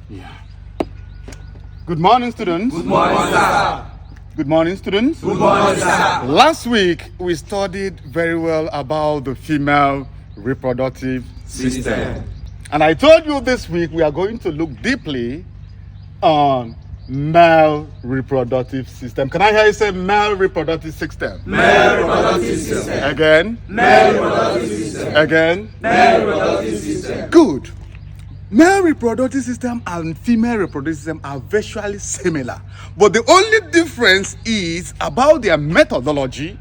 Yeah. Good morning, students. Good morning, sir. Good morning, students. Good morning, sir. Last week, we studied very well about the female reproductive system. And I told you this week we are going to look deeply on male reproductive system. Can I hear you say male reproductive system? Male reproductive system. Again? Male reproductive system. Again? Male reproductive system. Good. Male reproductive system and female reproductive system are virtually similar, but the only difference is about their methodology,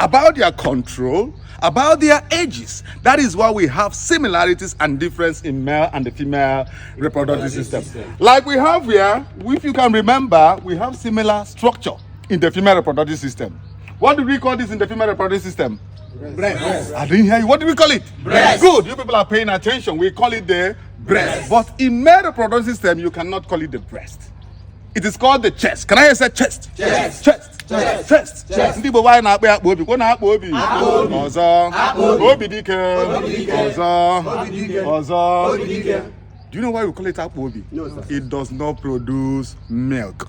about their control, about their ages. That is why we have similarities and difference in male and the female reproductive system. Like we have here, if you can remember, we have similar structure in the female reproductive system. What do we call this in the female reproductive system? Breast. I didn't hear you. What do we call it? Breast. Good. You people are paying attention. We call it the breast. But in male reproductive system, you cannot call it the breast. It is called the chest. Can I say chest? Chest. Chest. Chest. Chest. Chest. Ndị Igbo wanyị na-akpọ akpa obi. Kwa na-akpa obi. Obi. Ọzọ. Obi. Obi dike. Obi dike. Ọzọ. Obi dike. Ọzọ. Obi dike. Do you know why we call it akpa obi? No, sir. It does not produce milk.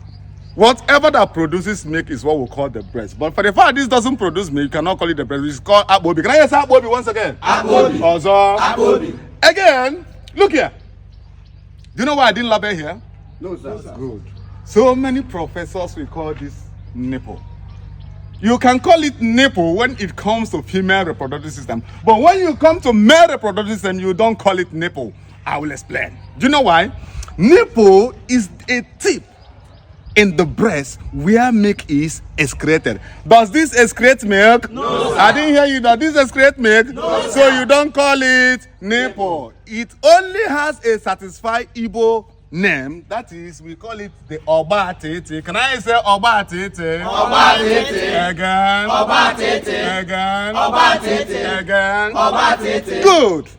Whatever that produces milk is what we call the breast. But for the fact this doesn't produce milk, you cannot call it the breast. It's called akpa obi. Can I say akpa obi once again? Akpa obi. Ọzọ. Akpa obi. Again, look here. Do you know why I didn't label here? No, sir. Good. So many professors will call this nipple. You can call it nipple when it comes to female reproductive system. But when you come to male reproductive system, you don't call it nipple. I will explain. Do you know why? Nipple is a tip in the breast where milk is excreted. Does this excrete milk? No, sir. I didn't hear you. Does this excrete milk? No, so sir. you don't call it nipple. It only has a satisfied Igbo name. That is, we call it the Oba Tete. Can I say Oba Tete? Oba Tete. Again. Oba Tete. Again. Oba Tete. Again. Oba Tete. Good.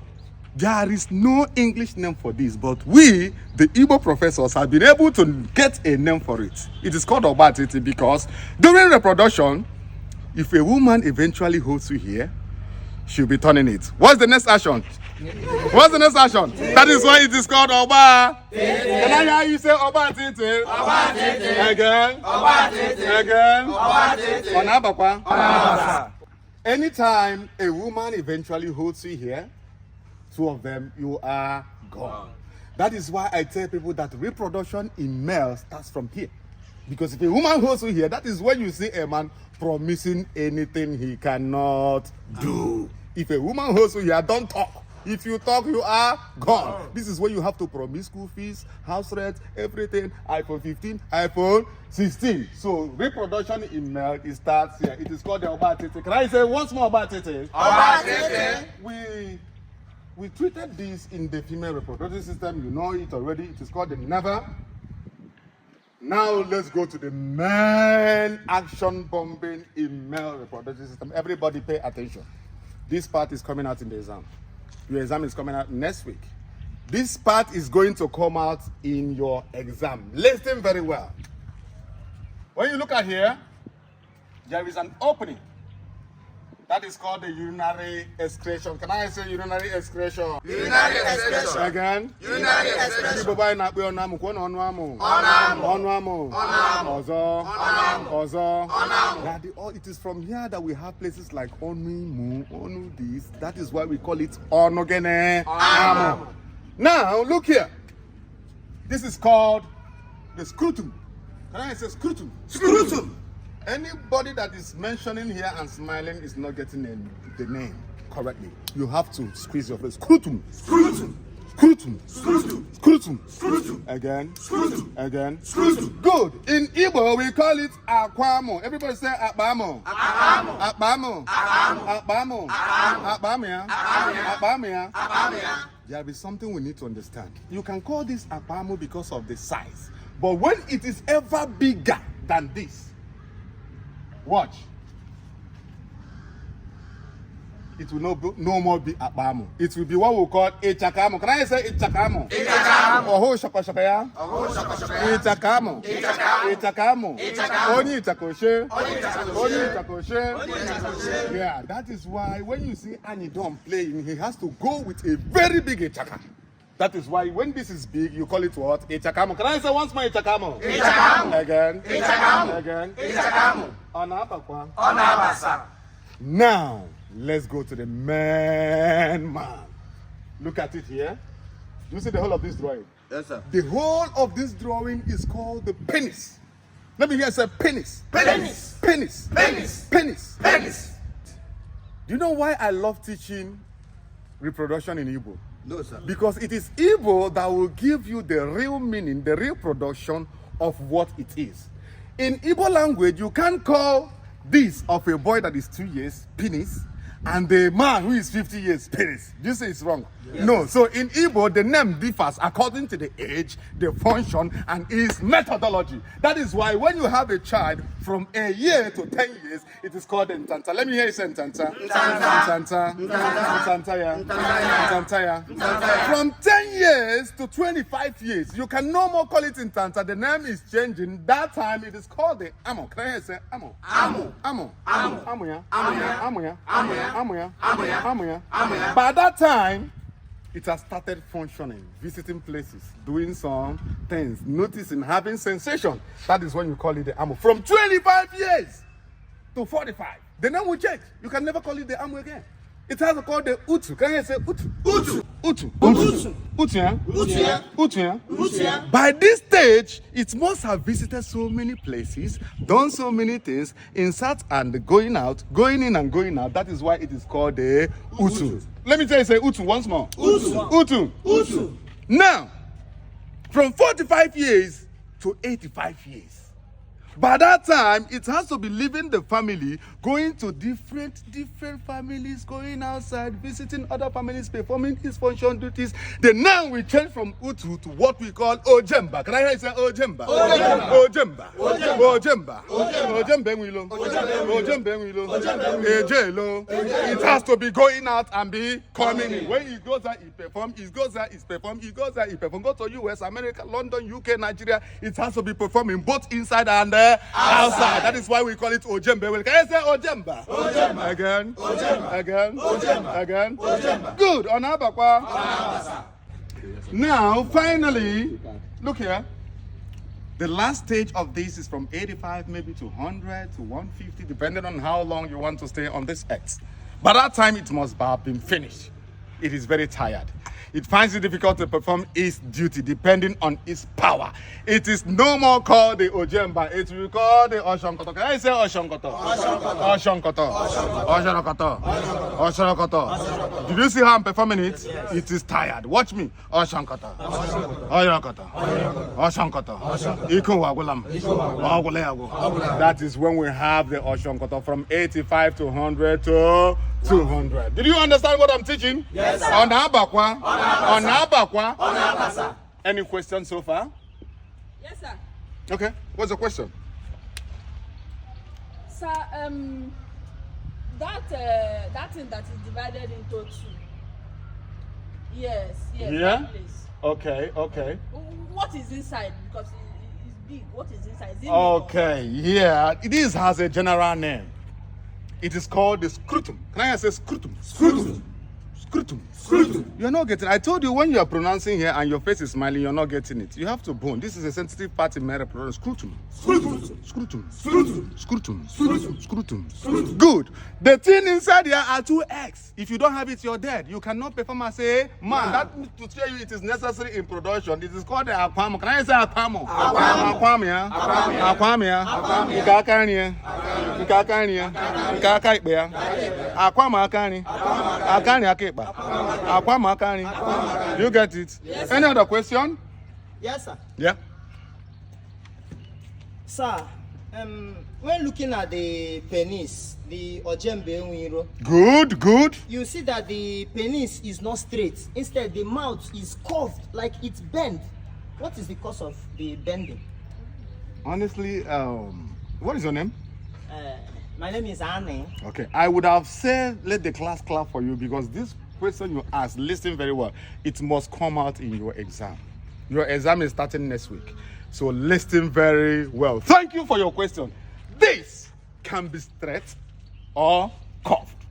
There is no English name for this, but we, the Igbo professors, have been able to get a name for it. It is called Oba Tete because during reproduction, if a woman eventually holds you here, she'll be turning it. What's the next action? What's the next action? That is why it is called Oba Tete. Can I hear you say Oba Tete? Oba Tete. Again. Oba Tete. Again. Oba Tete. Onabakwa. Onabakwa. Anytime a woman eventually holds you here, two of them, you are gone. That is why I tell people that reproduction in males starts from here. Because if a woman holds you here, that is when you see a man promising anything he cannot do. If a woman holds you here, don't talk. If you talk, you are gone. This is when you have to promise school fees, house rent, everything. iPhone 15, iPhone 16. So reproduction in male, it starts here. It is called the Oba Tete. Can I say once more Oba Tete? Oba Tete. We treated this in the female reproductive system. You know it already. It is called the never. Now let's go to the main action bombing in male reproductive system. Everybody pay attention. This part is coming out in the exam. Your exam is coming out next week. This part is going to come out in your exam. Listen very well. When you look at here, there is an opening. That is called the urinary excretion. Can I say urinary excretion? Urinary excretion. Again? Urinary excretion. Ọnụ amụ. Ọzọ. It is from here that we have places like Onu this. That is why we call it Onogene Amu. Now, look here. This is called the scrotum. Can I say scrotum? Scrotum. Anybody that is mentioning here and smiling is not getting the name correctly. You have to squeeze your face. Scrotum. Scrotum. Scrotum. Scrotum. Scrotum. Scrotum. Again. Scrotum. Again. Scrotum. Good. In Igbo, we call it akwamo. Everybody say akbamo. Akbamo. Akbamo. Akbamo. Akbamo. Akbamo. Akbamia. Akbamia. Akbamia. Akbamia. There is something we need to understand. You can call this akbamo because of the size. But when it is ever bigger than this, watch. It will no more be akbamo. It will be what we call ichakamo. Can I say ichakamo? Ichakamo. Oho shakashakaya. Oho shakashakaya. Ichakamo. Ichakamo. Ichakamo. Ichakamo. Oni ichakoshe. Oni ichakoshe. Oni ichakoshe. Oni ichakoshe. Yeah, that is why when you see Anidom playing, he has to go with a very big ichaka. That is why when this is big, you call it what? Ichakamo. Can I say once more Ichakamo? Ichakamo. Again. Ichakamo. Again. Ichakamo. Onabakwa. Onabasa. Now, let's go to the man. Look at it here. Do you see the whole of this drawing? Yes, sir. The whole of this drawing is called the penis. Let me hear say penis. Penis. Penis. Penis. Penis. Penis. Do you know why I love teaching reproduction in Igbo? No, sir. Because it is Igbo that will give you the real meaning, the real production of what it is. In Igbo language, you can't call this of a boy that is 2 years penis and the man who is 50 years penis. Do you say it's wrong? Yes. No. So in Igbo, the name differs according to the age, the function, and its methodology. That is why when you have a child from a year to 10 years, it is called Ntanta. Let me hear you say Ntanta. Ntanta. Ntanta. Yeah. From 10 years to 25 years, you can no more call it Ntanta. The name is changing. That time it is called the Amo. Can I hear you say Amo? Amo. Amo. Amo. Amo. Yeah. Amo, yeah. Amo. Yeah. Amo, yeah. Amo. Yeah. Amo, yeah. Amo. Yeah. Amo, yeah. By that time, it has started functioning, visiting places, doing some things, noticing, having sensation. That is when you call it the amo. From 25 years to 45, the name will change. You can never call it the amo again. It has to call the utu. Can you say utu? Utu. Utu. Utu. Utu, yeah? Utu, yeah. Utu, yeah? Utu, yeah. By this stage, it must have visited so many places, done so many things, insert and going out, going in and going out. That is why it is called the utu. Let me tell you, say utu once more. Utu. Utu. Utu. Now, from 45 years to 85 years. By that time, it has to be leaving the family, going to different families, going outside, visiting other families, performing his function duties. The name will change from Utu to what we call Ojemba. Can I hear you say Ojemba? Ojemba. Ojemba. Ojemba. Ojemba. It has to be going out and be coming in. When he goes out, he performs. He goes out, he performs. He goes out, he performs. Go to US, America, London, UK, Nigeria. It has to be performing both inside and outside. That is why we call it Ojembe. Can I say Ojemba? Ojemba. Again. Ojemba. Again. Ojemba. Again. Ojemba. Good. Onabakwa. Now, finally, look here. The last stage of this is from 85 maybe to 100 to 150, depending on how long you want to stay on this earth. By that time, it must have been finished. It is very tired. It finds it difficult to perform its duty depending on its power. It is no more called the Ojemba. It will be called the Oshonkoto. Can I say Oshonkoto? Oshonkoto. Oshonkoto. Oshonkoto. Did you see how I'm performing it? Yes. It is tired. Watch me. Oshonkoto. Oshonkoto. Oshonkoto. Iko wagulam. Waguleago. That is when we have the Oshonkoto from 85 to 100 to 200. Did you understand what I'm teaching? Yes, sir. Onabakwa. Onabakwa. Onabasa. Any questions so far? Yes, sir. Okay. What's the question? Sir, that thing that is divided into two. Yes. Yeah? That place. Okay. What is inside? Because it's big. What is inside? Is it Okay, yeah. This has a general name. It is called the scrotum. Can I say scrotum? Scrotum. You're not getting it. I told you when you are pronouncing here and your face is smiling, you're not getting it. You have to bone. This is a sensitive part in my reproduction. Scrotum. Good. The thing inside here are two eggs. If you don't have it, you're dead. You cannot perform as a man. That means to tell you it is necessary in production. This is called the aquamo. Can I say aquamo? Aquamo, yeah. Aquamo, yeah. Akani. Do you get it? Yes, any other question? Yes, sir. Yeah. Sir, when looking at the penis, the Ojembe Nwiro, Good. you see that the penis is not straight. Instead, the mouth is curved, like it's bent. What is the cause of the bending? Honestly, what is your name? My name is Anne. Okay, I would have said let the class clap for you because this question you asked, listen very well. It must come out in your exam. Your exam is starting next week. So listen very well. Thank you for your question. This can be straight or curved.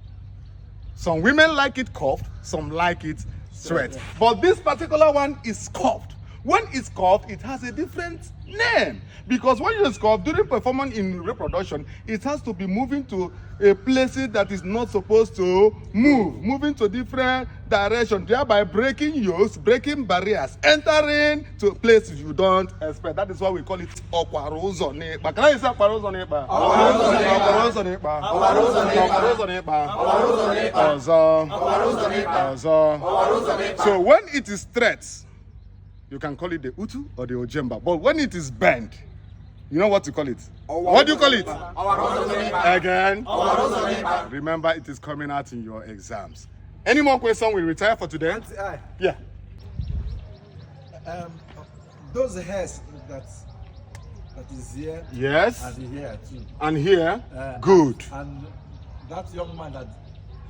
Some women like it curved, some like it straight. But this particular one is curved. When it's curved, it has a different name. Because when it's curved, during performance in reproduction, it has to be moving to a place that is not supposed to move, moving to different direction, thereby breaking yokes, breaking barriers, entering to places you don't expect. That is why we call it okwarozo n'ekpa. Can I say okwarozo n'ekpa? Okwarozo n'ekpa. Okwarozo n'ekpa. So when it is straight, you can call it the utu or the ojemba. But when it is bent, you know what to call it? What do you call it? Again? Remember, it is coming out in your exams. Any more questions? We retire for today? Yeah. Those hairs that is here. Yes. And here too. And here? Good. And that young man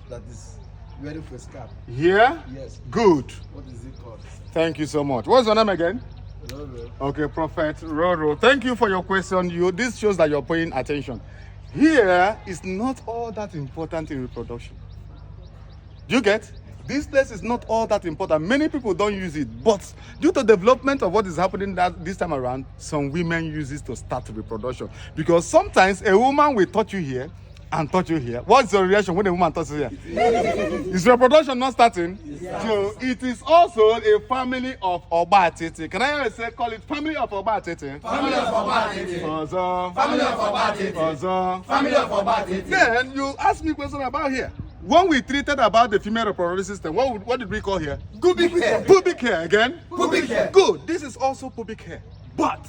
that is wearing face cap. Here? Yes. Good. What is it called? Thank you so much. What's your name again? Roro. Okay, Prophet Roro. Thank you for your question. This shows that you're paying attention. Here is not all that important in reproduction. Do you get? This place is not all that important. Many people don't use it, but due to development of what is happening this time around, some women use it to start reproduction. Because sometimes a woman will touch you here and touch you here. What's your reaction when a woman touches you here? Is reproduction not starting? Yes. So it is also a family of Obatete. Can I say call it family of Obatete? Family of Obatete. Also. Family of Obatete. Also. Family of Obatete. Then you ask me a question about here. When we treated about the female reproductive system, what did we call here? Pubic hair. Pubic hair again? Pubic hair. Good. This is also pubic hair. But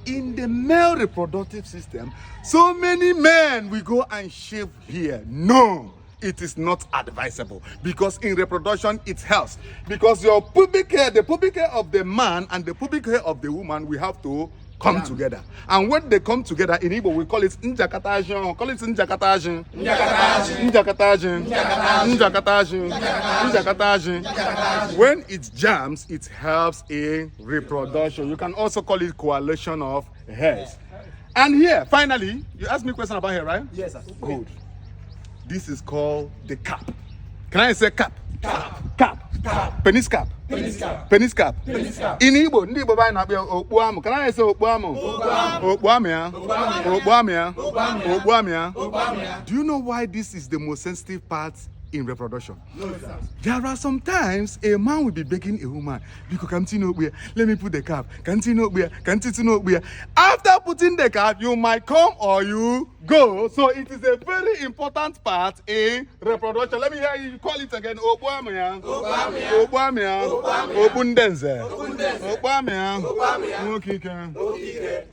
in the male reproductive system, so many men will go and shave here. No, it is not advisable, because in reproduction it helps. Because your pubic hair, the pubic hair of the man and the pubic hair of the woman, we have to come together. And when they come together in Igbo, we call it njakatajon. Call it njakatajon. Njakatajon. Njakatajon. Njakatajon. When it jams, it helps in reproduction. You can also call it coalition of hairs. And here, finally, you asked me a question about hair, right? Yes, sir. Good. This is called the cap. Can I say cap? Cap. Cap. Cap. Penis cap. Penis cap. Penis cap. Penis cap. In Igbo, ndị Igbo anyị na-akpọ okpuamu. Can I say okpuamu? Okpuamu ya. Okpuamu ya. Okpuamu ya. Do you know why this is the most sensitive part in reproduction? No, sir. There are sometimes a man will be begging a woman, because let me put the cap. After putting the cap, you might come or you go. So it is a very important part in reproduction. Let me hear you call it again. Okpuamu.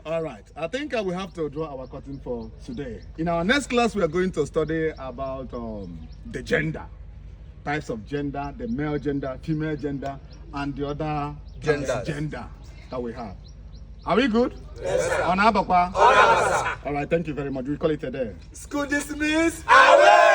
All right. I think I will have to draw our curtain for today. In our next class, we are going to study about the gender. Types of gender, the male gender, female gender, and the other gender that we have. Are we good? Yes, sir. On Abakwa? All right, sir. All right, thank you very much. We call it a day. School dismissed. Away!